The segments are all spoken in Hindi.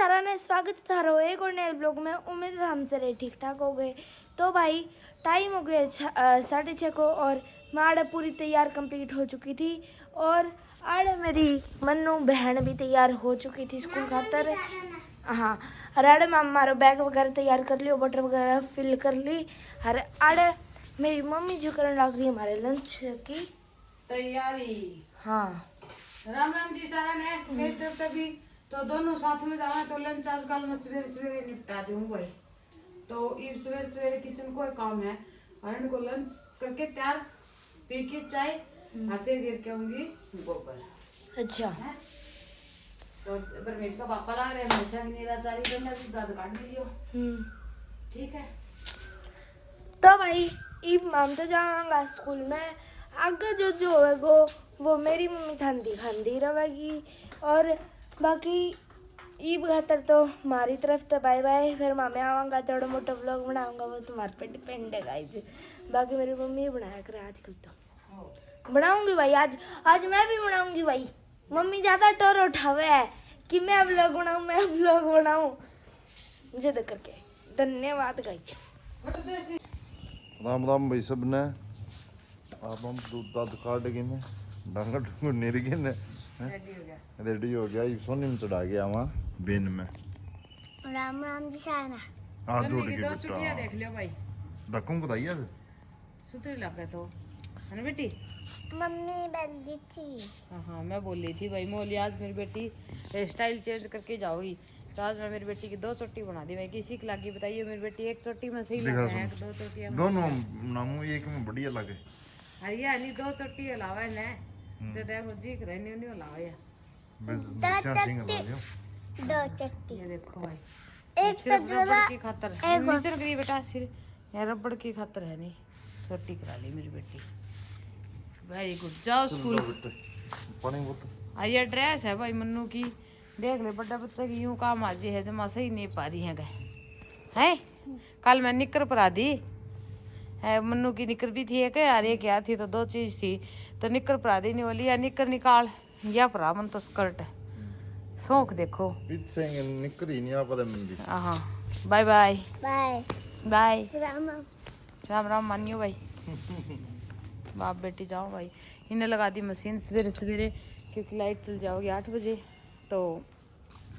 सारा ने स्वागत था एक और नए ब्लॉग में। उम्मीद है हम सारे ठीक ठाक हो गए। तो भाई टाइम हो गया 6:30 को और मैं आड़े पूरी तैयार कंप्लीट हो चुकी थी और आड़े मेरी मन्नू बहन भी तैयार हो चुकी थी स्कूल खातर। हाँ और आड़े मैं हमारा बैग वगैरह तैयार कर ली, बटर वगैरह फिल कर ली। और आड़े मेरी मम्मी जो करने लग रही है हमारे लंच की तैयारी। हाँ राम राम जी सारा ने मेरी तरफ से भी तो दोनों साथ में जावा तो लंच आजकल मैं सवेरे सवेरे निपटा दूं भाई। तो ये सवेरे सवेरे किचन को काम है और इनको लंच करके तैयार पी के चाय फिर गिर के आऊंगी गोबर। अच्छा है तो परमेश का पापा ला रहे हैं हमेशा की निराचारी करना तो दाद काट लियो। ठीक है तो भाई ईब माम तो जाऊंगा स्कूल में। आगे जो होगा वो मेरी मम्मी थांदी खांदी रहेगी और बाकी ईब खातर तो हमारी तरफ तो बाय बाय। फिर मामे आवांगा थोड़ा मोटा व्लॉग बनाऊंगा, वो तुम्हारे पे डिपेंड है गाइस। बाकी मेरी मम्मी ही बनाया करे आजकल तो बनाऊंगी भाई। आज मैं भी बनाऊंगी भाई। मम्मी ज़्यादा टोर उठावे है कि मैं व्लॉग बनाऊं जिद करके। धन्यवाद गाइस। राम राम भाई सब ने। आप हम दूध दाद काट गए ने डंगर डूंगर निर गए ने रेडी हो गया। ये सोनी में चढ़ा गया वहाँ बेन में। राम राम जी साना। हाँ गन्ने जोड़ की के दो बेटा छुट्टियां देख लियो भाई। धक्कों को बताइए सुतरी लगे तो है ना बेटी। मम्मी बोली थी। हाँ मैं बोल रही थी भाई मोली आज मेरी बेटी स्टाइल चेंज करके जाओगी तो आज मैं मेरी बेटी की 2 चोटी बना दी। मैं किसी की लागी बताइए मेरी बेटी 1 चोटी में सही लगा है 2 चोटियां दोनों नामू एक में बढ़िया लगे। हरिया नहीं 2 चोटी अलावा है ना जो ते मुझे रहने नहीं अलावा है। दो चट्टी ये देखो भाई एक सिर्फ रबड़ की खातर नीचे गई बेटा सिर रबड़ की खातर है नहीं छोटी करा ली मेरी बेटी। वेरी गुड जाओ स्कूल। पानी बोतल ये ड्रेस है भाई मन्नू की देख ले बड़ा बच्चा की यूं काम आजी है जमा सही नहीं पा रही है गए है। कल मैं निकर पर आ दी है मन्नू की निकर भी थी एक यार ये क्या थी तो 2 चीज थी तो निकर पर आ देने वाली या निकर निकाल या परा मन तो स्कर्ट शौक देखो पीछे निकल ही नहीं आ पर मंदी। हाँ bye bye bye bye Ram Ram Ram मानियो भाई। बाप बेटी जाओ भाई। इन्हें लगा दी मशीन सवेरे सवेरे क्योंकि लाइट चल जाओगी 8 बजे तो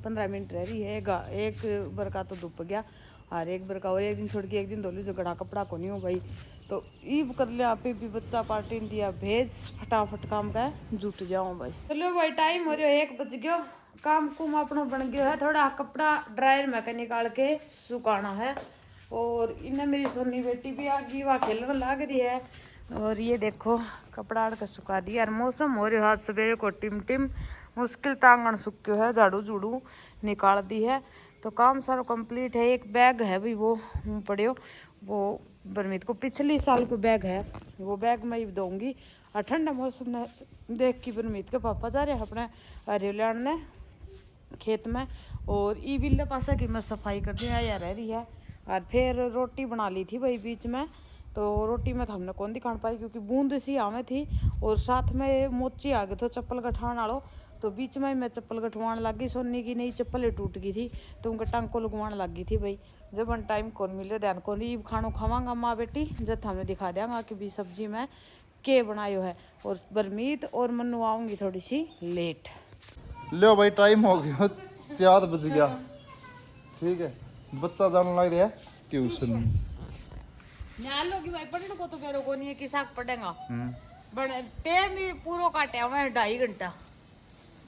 15 मिनट रह रही है। एक बरका तो धुप गया और एक बरका और एक दिन छोड़ के एक दिन धोलू जो गड़ा कपड़ा को नहीं हो भाई। तो ईब कर लिया पे भी बच्चा पार्टी दिया भेज फटाफट काम का जुट जाओ भाई। चलो भाई टाइम हो रहा 1 बज गयो काम कुम अपना बन गयो है। थोड़ा कपड़ा ड्रायर में के निकाल के सुखाना है और इन्हें मेरी सोनी बेटी भी आ गई वहाँ खेलने लाग रही है। और ये देखो कपड़ा आड़ के सुखा दिया और मौसम हो रहा हाथ सवेरे को टिम टिम मुश्किल टांगन सुक्यो है झाड़ू झूड़ू निकाल दी है तो काम सारा कंप्लीट है। एक बैग है भाई वो पड़ियो वो बरमीत को पिछली साल को बैग है वो बैग मैं ही दूंगी। और ठंडा मौसम ने देख के बरमीत के पापा जा रहे हैं अपने हरियाण ने खेत में और ई बिल्ले पासा की मैं सफाई कर दिया या रह रही है। और फिर रोटी बना ली थी भाई बीच में तो रोटी में तो हमने कौन दिखा पाई क्योंकि बूंद सी आवे थी और साथ में मोची आ गए तो चप्पल गठान आलो तो बीच में मैं चप्पल गठवान लग गई। सोनी की नई चप्पल टूट गई थी तो उनका टांग लगवान लग गई थी भाई। जब हम टाइम कौन मिले ध्यान कौन नहीं खानो खावांगा माँ बेटी जब हमने दिखा देंगे कि भी सब्जी में के बनायो है। और बरमीत और मन्नू आऊँगी थोड़ी सी लेट। लो भाई टाइम हो गया 4 बज गया। ठीक है बच्चा जाने लग रहा है ट्यूशन। लोगी भाई पढ़ने को तो मेरे को नहीं है किसा पढ़ेगा बड़े टाइम ही पूरा काटे हमें 2.5 घंटा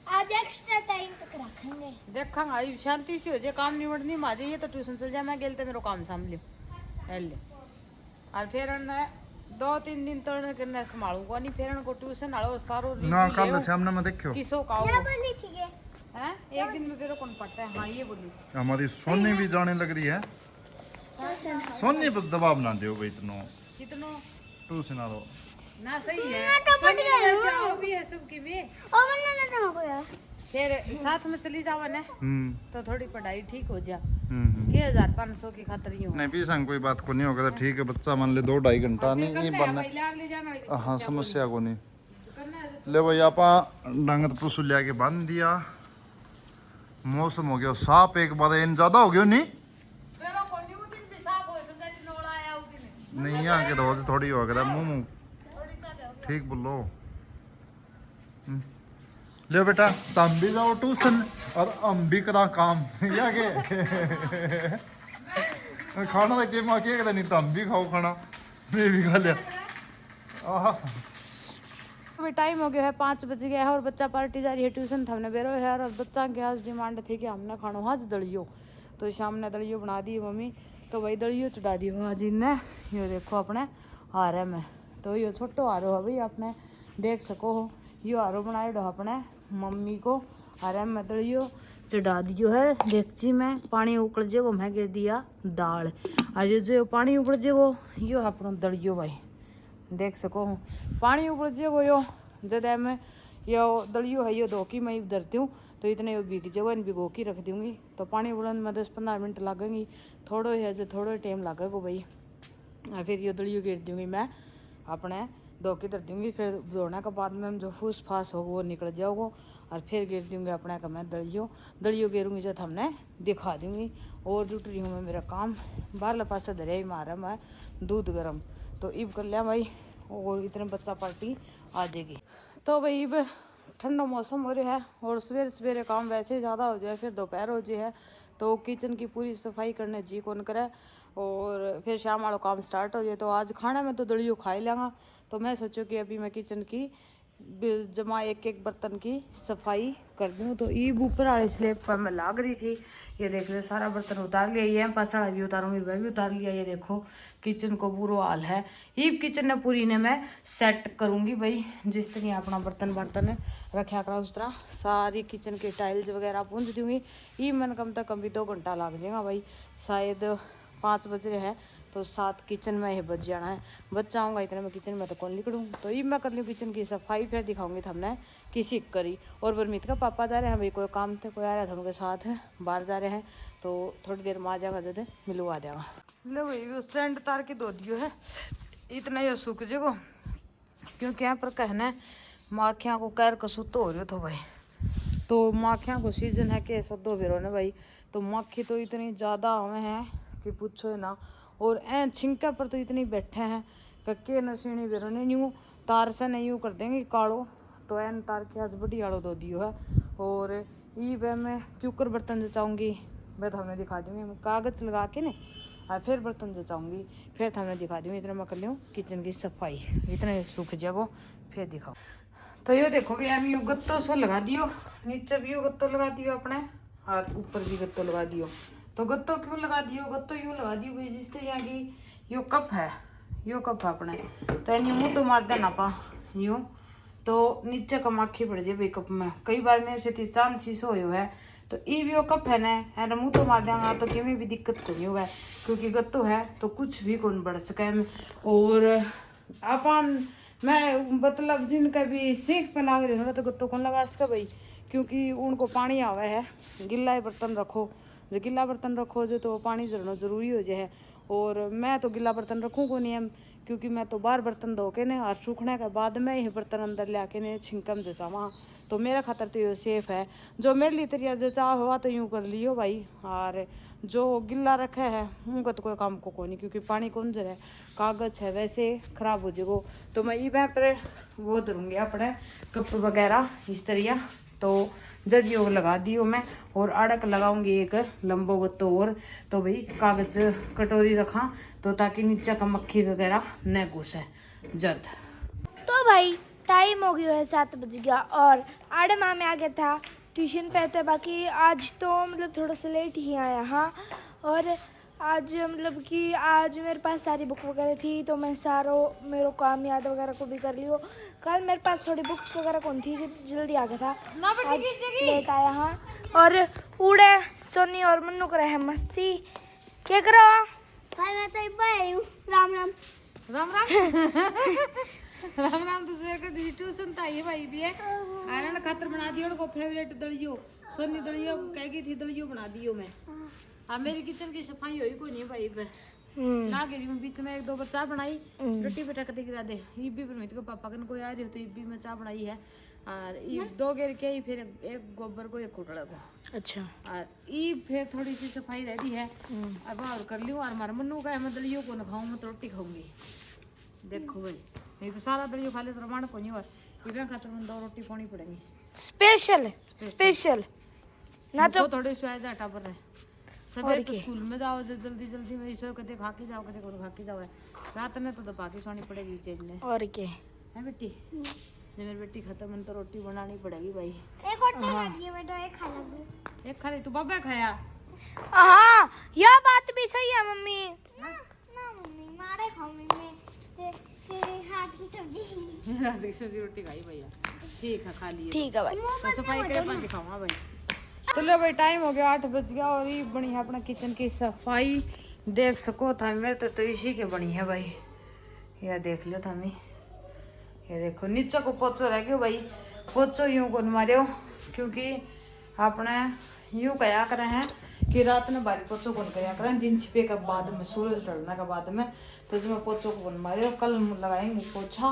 आज एक्स्ट्रा टाइम तक रखेंगे। देखा आई शांति से हो जाए काम निबड़नी माजे ये तो ट्यूशन चल जाए मैं गेलते मेरे काम संभालियो हेले और फिर 2-3 दिन तो करने संभालूंगा नहीं फिर को ट्यूशन आलो सारो ना कल सामने में देखो किसो का क्या बोली थी ये? हैं एक दिन में फिर कौन पढ़ता है। हाँ ये बोली हमारी सोनी भी जाने लग रही है। सोनी पर दबाव ना दो भाई कितनो ट्यूशन आ दो ना सही है वैसे आओ भी है सबकी भी ओ मैंने ना हो गया फिर साथ में चली जावा ना तो थोड़ी पढ़ाई ठीक हो जा। 1500 की खातर ही हो नहीं भी संग कोई बात को नहीं होगा तो ठीक है बच्चा मान ले 2-2.5 घंटा नहीं बनना। हाँ समस्या को नहीं ले भाई आप डंगत पुसु लिया के बांध दिया मौसम हो गया साफ एक बार इन ज्यादा हो गयो नहीं मेरो को न्यू दिन भी साफ होए तो जट नोड़ा आया उस दिन नहीं यहाँ के रोज थोड़ी हो गया मुंह थोड़ी सा हो गया ठीक बोलो ले बेटा तुम भी जाओ ट्यूशन और हम भी करा काम या के खाना तो टेम आके कहता नहीं तुम भी खाओ खाना मैं भी खा लिया आहा अभी टाइम हो गया है 5 बज गया है और बच्चा पार्टी जा रही है ट्यूशन था हमने बेरो है और बच्चा के आज डिमांड थी कि हमने खानो आज दलियो तो शाम ने दलियो बना दी मम्मी तो वही दलियो चढ़ा दी हो आज इनने ये देखो अपने हारे में तो ये छोटो हारो है भाई आपने देख सको हो ये हारो बनाए डो अपने मम्मी को हारे में दलियो चढ़ा दियो है डेगची में पानी उकड़ जेगो मैं गिर दिया दाल आज जो पानी उकड़ जेगो यो अपनो दलियो भाई देख सको हूँ पानी ऊपर जेगो यो जद में यो दलियो है यो धोकी मैं धरती हूँ तो इतने यो भीग जेगो इन भिगो की रख दूँगी तो पानी उबलन में 10-15 मिनट लगेंगी थोड़ो है जो थोड़ो टाइम लगेगा भाई फिर यो दलियो गिर दूँगी मैं अपने धोकी धर दूँगी फिर धोने के बाद में जो फूस फास हो वो निकल जाओगे और फिर गिर दूँगी अपने का मैं दलियो गिरूँगी जब हमने दिखा दूँगी और जुट रही हूँ मैं मेरा काम बाहर पास धरे ही मारा मैं दूध गर्म तो इब कर लिया भाई और इतने बच्चा पार्टी आ जाएगी तो भाई इब ठंडा मौसम हो रहा है और सवेरे सवेरे काम वैसे ही ज़्यादा हो जाए फिर दोपहर हो जाए तो किचन की पूरी सफाई करने जी कौन करे और फिर शाम वाला काम स्टार्ट हो जाए तो आज खाना में तो दलियो खा ही लेंगा तो मैं सोचूँ कि अभी मैं किचन की जमा एक बर्तन की सफाई कर दूँ तो ईब ऊपर वाले स्लेब पर मैं लाग रही थी ये देख लो सारा बर्तन उतार लिया ये पसाड़ा भी उतारूंगी वह भी उतार लिया ये देखो किचन को बुरो हाल है ईब किचन ने पूरी ने मैं सेट करूंगी भाई जिस तरह अपना बर्तन रखा करा उस तरह सारी किचन के टाइल्स वगैरह पूंज दूंगी ईब मन कम से कम भी 2 घंटा लग जाएगा भाई शायद 5 बज रहे हैं तो 7 किचन में ही बच जाना है बच्चा आऊँगा इतने में किचन में तो कौन निकलूँ तो ये मैं कर लूँ किचन की सफाई फिर दिखाऊंगी तो हमने किसी करी और परमीत का पापा जा रहे हैं भाई कोई काम थे कोई आ रहा था उनके साथ बाहर जा रहे हैं तो थोड़ी देर में आ जाएगा जब मिलवा देगा लो भाई वो स्टैंड तार के दो दियो है इतना ये सूख जेगो क्योंकि यहाँ पर कहना माखियाँ को कैर का सुतो हो रहे तो भाई तो माखियाँ को सीजन है कि सदो फिर ने भाई तो माखी तो इतनी ज़्यादा हमें हैं कि पूछो ना और ऐ छिंका पर तो इतनी बैठे हैं कक्के नसीनी बेरो ने यूँ तार से नहीं यूँ कर देंगे कालो तो एन तार के आज बड़ी आड़ो दो दियो है और ये वह मैं क्यूकर बर्तन जचाऊँगी वह तो हमें दिखा दूँगी मैं कागज़ लगा के ना और फिर बर्तन जचाऊँगी फिर तो हमें दिखा दूँगी इतना मैं कर लूँ किचन की सफाई इतने सूख जाओ फिर दिखाओ तो ये देखो भी हम यूँ गत्तो सो लगा दियो नीचे भी यूँ गत्तो लगा दियो अपने और ऊपर भी गत्तो लगा दियो तो गत्तो क्यों लगा दियो गत्तो यूँ लगा दियो भाई जिस तरह की यो कप है अपने तो यूँ मुँह तो मार देना पा यूँ तो नीचे का माखी पड़ जाए भाई कप में कई बार मेरे से चांद शीशो हो है तो ये भी वो कप है ना मुँह तो मार देंगे तो किमें भी दिक्कत को नहीं होगा क्योंकि गत्तो है तो कुछ भी कौन बढ़ सके और अपन मैं मतलब जिनका भी सीख पे लाग रही हूँ तो गत्तो कौन लगा सका भाई क्योंकि उनको पानी आवे है गिल्ला बर्तन रखो जो गिल्ला बर्तन रखो जो तो पानी जरना जरूरी हो जाए और मैं तो गिल्ला बर्तन रखूँ को नहीं क्योंकि मैं तो बाहर बर्तन धो के ने और सूखने के बाद में यह बर्तन अंदर ले आके ने छिंकम जचावा तो मेरा खातर तो ये सेफ है जो मेरे लिए तरिया जचा हुआ तो यूँ कर लियो भाई और जो गिल्ला रखा है उनका तो कोई काम को नहीं क्योंकि पानी कौन जर है कागज़ है वैसे ख़राब हो जाएगा तो मैं ये पर वो धरूँगी अपने कप वगैरह इस तरह तो जब योग लगा दियो मैं और अड़क लगाऊंगी एक लंबो गत्तो और तो भाई कागज कटोरी रखा तो ताकि नीचे का मक्खी वगैरह न घुसे जद तो भाई टाइम हो गया है 7 बज गया और आड़े माँ में आ गया था ट्यूशन पे थे बाकी आज तो मतलब थोड़ा सा लेट ही आया हाँ और आज मतलब कि आज मेरे पास सारी बुक वगैरह थी तो मैं मेरे काम याद वगैरह को भी कर लियो कल मेरे पास थोड़ी बुक्स वगैरह कौन थी जल्दी आ गया था आज लेट आया हाँ और उड़े सोनी और मन्नू करे है मस्ती क्या करो भाई मैं तो भाई हूँ राम राम राम राम राम राम तो सुबह कर दी ट्यूशन था ये भाई भी है आयरन खातर बना दियो उनको फेवरेट दलियो सोनी दलियो कहेगी थी दलियो बना दियो मैं हाँ मेरी किचन की सफाई हुई कोई नहीं भाई पे ना गिरी मैं बीच में 1-2 बार चाय बनाई रोटी पे टक गिरा दे ये भी परमित को पापा कन कोई आ रही हो तो ये भी मैं चाय बनाई है और ई 2 घेर के ही फिर एक गोबर को एक कुटड़ा को अच्छा और ई फिर थोड़ी सी सफाई रहती है अब और कर लियो और मार मन्नू का है मैं दलियो को ना खाऊं मैं तो रोटी खाऊंगी देखो भाई नहीं तो सारा दलियो खा ले तो रमान को नहीं और इवें खातर में 2 रोटी पानी पड़ेगी स्पेशल ना तो थोड़े से आए टाबर रहे सवेरे तो स्कूल में जाओ जल्दी जल्दी में इसो कदे खा के जाओ कदे को खा के जाओ रात में तो दबा के सोनी पड़ेगी चीज ने और क्या है बेटी जब मेरी बेटी खत्म है तो रोटी बनानी पड़ेगी भाई एक और नहीं है बेटा एक खा लूंगी एक खाली तू बाबा खाया हाँ यह बात भी सही है मम्मी ना मम्मी मारे खाऊं मैं तेरे हाथ की सब्जी रात की सब्जी रोटी खाई भैया ठीक है खा लिए ठीक है भाई तो सफाई करे पाँच दिखाऊंगा भाई चलो भाई टाइम हो गया 8 बज गया और ये बनी है अपना किचन की सफाई देख सको था मेरे तो इसी के बनी है भाई यह देख लो था ये देखो नीचे को पोचो रह गयो भाई पोचो यूं को मारियो क्योंकि अपने यूं कया करे हैं कि रात में बारी पोचो कौन कया करें दिन छिपे के बाद में सूरज ढलने के बाद में तो जो मैं पोचो को मारियो कल लगाएंगे पोछा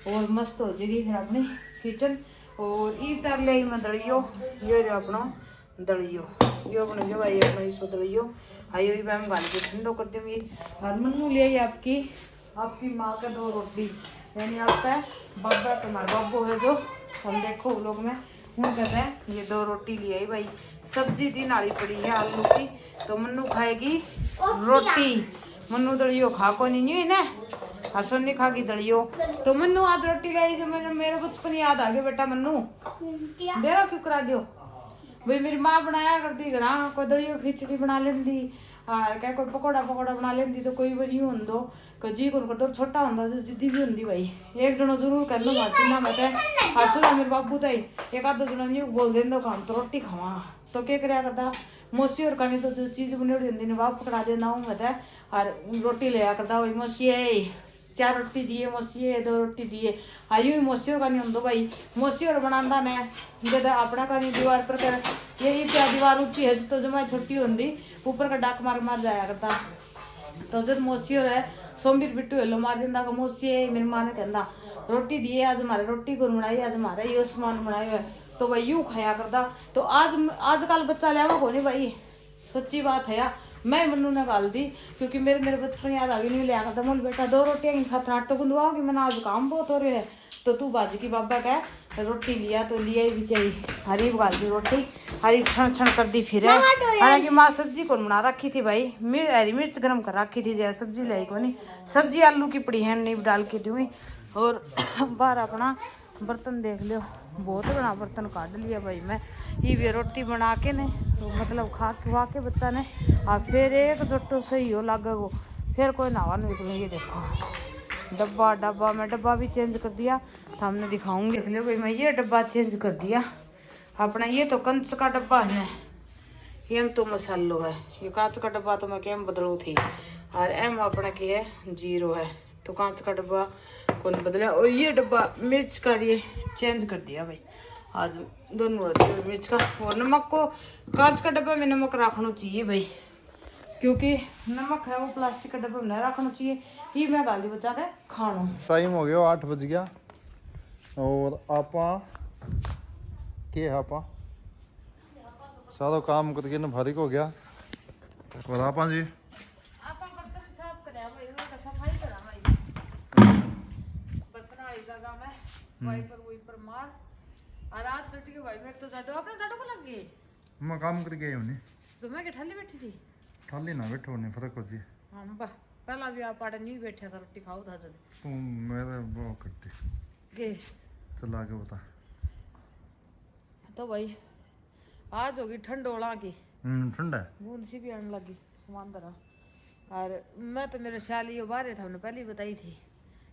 और मस्त हो जाएगी फिर अपनी किचन और ई तर ले मैं दड़ियो ये अपना दलियो यो बन गया भाई अपना इसो दलियो आइयो भी मैं गाल के ठंडो कर दूंगी और मन्नू ले आई आपकी माँ का 2 रोटी यानी आपका बाबा तुम्हारा बाबू है जो हम देखो लोग में वो कहते हैं ये 2 रोटी ले आई भाई सब्जी दी नाली पड़ी है आलू की तो मन्नू खाएगी रोटी मन्नू दलियो खा को नहीं ना और सोनी खा की दलियो तो मन्नू आज रोटी लाई जो मेरा बचपन याद आ गया बेटा मन्नू बेरा क्यों करा दियो भाई मेरी माँ बनाया करती घर कोई दलियो खिचड़ी बना लेंदी और क्या कोई पकौड़ा बना लेंदी तो कोई बनी होंदो जी को कर छोटा होंदा तो जिद्दी भी होंदी भाई एक जनो जरूर कर लो मारती ना मैं और सुना मेरे बाबू ताई एक आध जनो नहीं बोल देंदो काम तो रोटी खावा तो क्या कराया करता मौसी और कहीं तो जो चीज़ बनी होती होंदी बाप पकड़ा देना हूँ मैं और रोटी ले करता भाई मौसी 4 रोटी दिए मौसी 2 रोटी दिए आयु ही मौसी और का नहीं होंदो भाई मौसी और बनाता ने जब अपना का नहीं दीवार पर कर यही क्या दीवार ऊंची है तो जब मैं छोटी होंदी ऊपर का डाक मार जाया करता तो जब मौसी और है सोमवीर बिट्टू हेलो मार दिंदा का मौसी मेरी माँ ने कहता रोटी दिए आज हमारे रोटी को बनाई आज हमारे ये सामान बनाए हुए तो भाई यूं खाया करता तो आजकल बच्चा लिया को नहीं भाई सच्ची बात है यार मैं मन्नू ने गाल दी क्योंकि मेरे बचपन याद आ गई नहीं लिया करता मोल बेटा 2 रोटियां खातर आटो गुंदवाओगी मैंने आज काम बहुत हो रहे है तो तू बाजी की बाबा कह रोटी लिया तो लिया ही भी चाहिए हरी गाल दी रोटी हरी छण छण कर दी फिर हालांकि माँ सब्जी कौन बना रखी थी भाई हरी मिर्च गर्म कर रखी थी जैसे सब्जी लाई को नहीं सब्जी आलू की पड़ी है नहीं डाल के दूँ और बाहर अपना बर्तन देख लो बहुत बड़ा बर्तन काट लिया भाई मैं ये भी रोटी बना के ने तो मतलब खवा के बच्चा ने और फिर एक जोटो सही हो लागे वो फिर कोई नावा नहीं ये देखो डब्बा मैं डब्बा भी चेंज कर दिया तो हमने दिखाऊंगी देख लो भाई मैं ये डब्बा चेंज कर दिया अपना ये तो कंच का डब्बा है ये हम तो मसालो है ये कांच का डब्बा तो मैं कैम बदलू थी और एम अपना की है 0 है तो कांच का डब्बा कौन बदला और ये डब्बा मिर्च का ये चेंज कर दिया भाई आज दोनों रखी हुई मिर्च का और नमक को कांच का डब्बा में नमक रखना चाहिए भाई क्योंकि नमक है वो प्लास्टिक का डब्बा में नहीं रखना चाहिए ये मैं गाली बचा के खाना टाइम हो गया 8 बज गया और आपा के आपा सारा काम करके ना भारी हो गया और आपा जी मैं काम करके आई हूँ तो मैं ठाली बैठी थी खाली ना बैठो नहीं फर्क हो जी हाँ पहला भी आप आड़े नहीं बैठा था रोटी खाओ था जब तू मेरे वो करती के चल आगे बता तो भाई आज होगी ठंडोला की ठंडा है बूंद सी भी आने लगी सामान दरा और मैं तो मेरे ख्याल ये बारे था हमने पहले ही बताई थी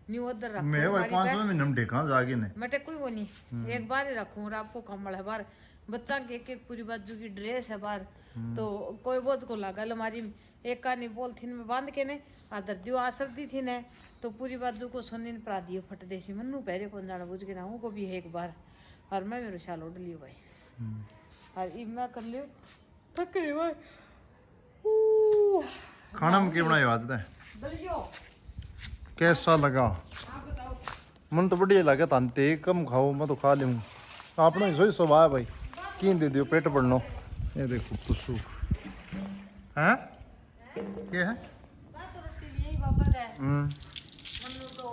न्यू उधर रखूं मैं भाई 5 मिनट में टेका जागे ने मैं टेकू वो नहीं एक बार ही रखूं और आपको कम्बल है बार बच्चा के एक पूरी बाजू की ड्रेस है बार तो कोई बोझ को लगा अलमारी में एक कानी पॉलिथीन में बांध के ने आदर दियो आ सर्दी थी ने तो पूरी बाजू को सोनी ने परा दियो फट देसी मन्नू पहरे कौन जाना बुझ के ना को भी है एक बार और मैं मेरे शाल उड़ लियो भाई और इब मैं कर लियो थक रही भाई खाना में क्या बनाया आज दे दलियो कैसा लगा मन तो बढ़िया लगा तानते कम खाओ मैं तो खा लूँ अपना ही स्वभाव है भाई की दे दियो पेट पड़नो ये देखो पुसू हैं क्या है मैं तो रोटी लिए ही वापस है मन्नू तो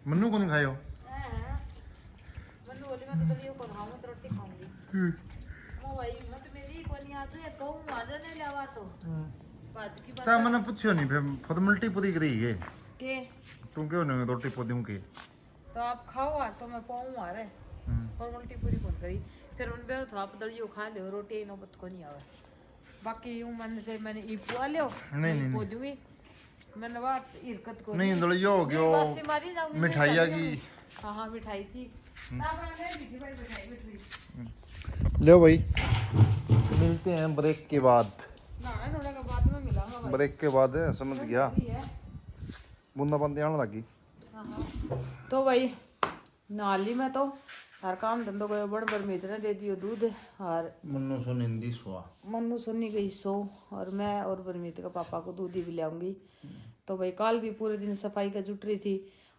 मन्नू को नहीं खायो मन्नू बोली मैं तो दलियो को खाऊं मैं तो रोटी खाऊंगी ओ भाई मैं तो मेरी को नहीं आतो या कहूं आ जाने लावा तो बात की बात ता मैंने पूछियो नहीं फिर खुद मल्टी पूरी करी है के तू क्यों नहीं रोटी पोदूं के तो आप खाओ आ तो मैं पाऊं आ रे फॉर्मेलिटी पूरी कौन करी फिर उन बेरो तो आप दलियो खा लियो रोटी नौबत को नहीं आवे बाकी यूं मन से मैंने ई पुआ लियो नहीं पोदुई मैंने बात इरकत को नहीं दलियो हो गयो बासी मारी जाऊंगी मिठाई आ गई हां मिठाई थी आपने ले ली थी भाई मिठाई मिठाई लो भाई मिलते हैं ब्रेक के बाद ना नोड़ा के बाद में मिलाऊंगा भाई ब्रेक के बाद समझ गया बूंदाबांदी आने लगी तो भाई नाली में तो हर काम धंधो गयो बड़ बड़ मीत ने दे दियो दूध और मन्नू सुन हिंदी सुआ मन्नू सुनी गई सो और मैं और बरमीत का पापा को दूध ही भी लाऊंगी तो भाई कल भी पूरे दिन सफाई का जुट रही थी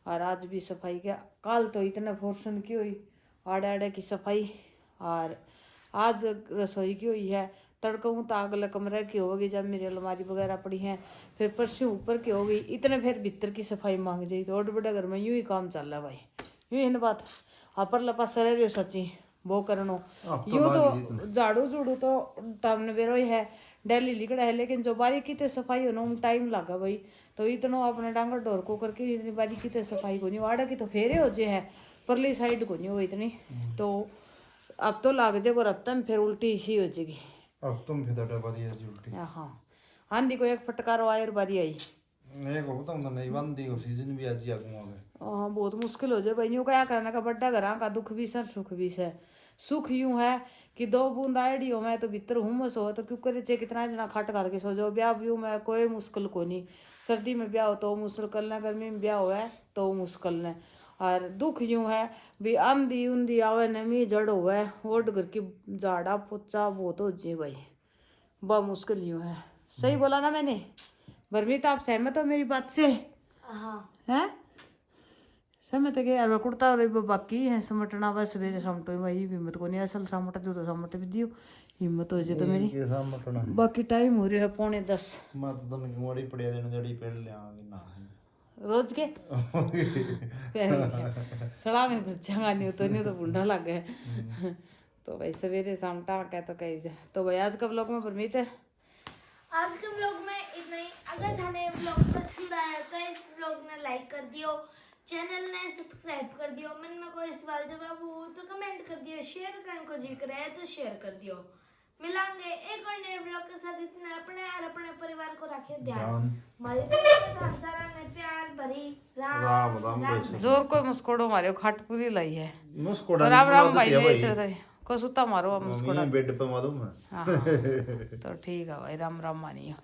और आज भी सफाई का कल तो इतना फोर्सन की हुई आड़े आड़े की सफाई और आज रसोई की हुई है तड़कूँ तो अगले कमरे की होगी जब मेरी अलमारी वगैरह पड़ी है फिर परसों ऊपर की होगी इतने फिर भीतर की सफाई मांग जाई तो और बड़े घर में यूं ही काम चल रहा है भाई यूं ही ना बात अपर लपा सरे रही सच्ची वो करनो यूं तो झाड़ू झूड़ू तो तमने बेरो ही है डेली लिकड़ा है लेकिन जो बारीकी ते सफाई हो ना टाइम लगा भाई तो इतना अपने डांगर डोर को करके इतनी बारीकी ते सफाई को नहीं वाड़ा की तो फेरे हो जे है परली साइड को नहीं हो इतनी तो अब तो लाग जाएगा और अब तक फिर उल्टी इसी हो जाएगी अब तुम भी तो बारी है उल्टी हाँ आंधी को एक फटकार आए और बारी आई नहीं को बताऊं तो नहीं बंदी हो सीजन भी आज ही आगू आ गए हाँ बहुत मुश्किल हो जाए भाई यूँ क्या करना का बड्डा घरा का दुख भी सर सुख भी है सुख यूं है कि 2 बूंद आईडी हो मैं तो भीतर हुमस हो तो क्यों करे चाहे कितना जना खट करके सो जाओ ब्याह भी मैं कोई मुश्किल को नहीं सर्दी में ब्याह हो तो मुश्किल न गर्मी में ब्याह हो है तो मुश्किल न और दुख यूं है भी आंधी उंधी आवे नमी जड़ हो है ओट घर की झाड़ा पोचा बहुत हो जाए भाई बहुत मुश्किल यूं है सही बोला ना मैंने बरमीत आप सहमत हो मेरी बात से हाँ हैं सहमत है कि यार वह कुर्ता और बाकी है समटना बस सवेरे समटो भाई हिम्मत को नहीं असल समट दो तो समट भी दियो हिम्मत हो जाए तो मेरी के साथ मटना बाकी टाइम हो रहा है 9:45 मत तो मैं मोड़ी पड़िया देने जड़ी पेड़ ले आऊंगी ना रोज के सड़ा में बच्चा नहीं तो नहीं तो बुढ़ा लग गए तो भाई सवेरे समटा क्या तो कही तो भाई आज का ब्लॉग में परमीत है आज के ब्लॉग में इतना ही अगर थाने ब्लॉग पसंद आया तो इस ब्लॉग ने लाइक कर दियो चैनल ने सब्सक्राइब कर दियो मन में कोई सवाल जवाब हो तो कमेंट कर दियो शेयर करने को जी करे तो शेयर कर दियो मिलांगे एक और नए ब्लॉग के साथ इतने अपने और अपने परिवार को रखे ध्यान हमारी तरफ से सारा ने प्यार भरी राम राम जोर कोई मुस्कोड़ो मारे खाट पूरी लाई है मुस्कोड़ा राम राम भाई को सुता मारो मुस्कोड़ा बेड पे मारूं मैं हाँ तो ठीक है भाई राम राम मानियो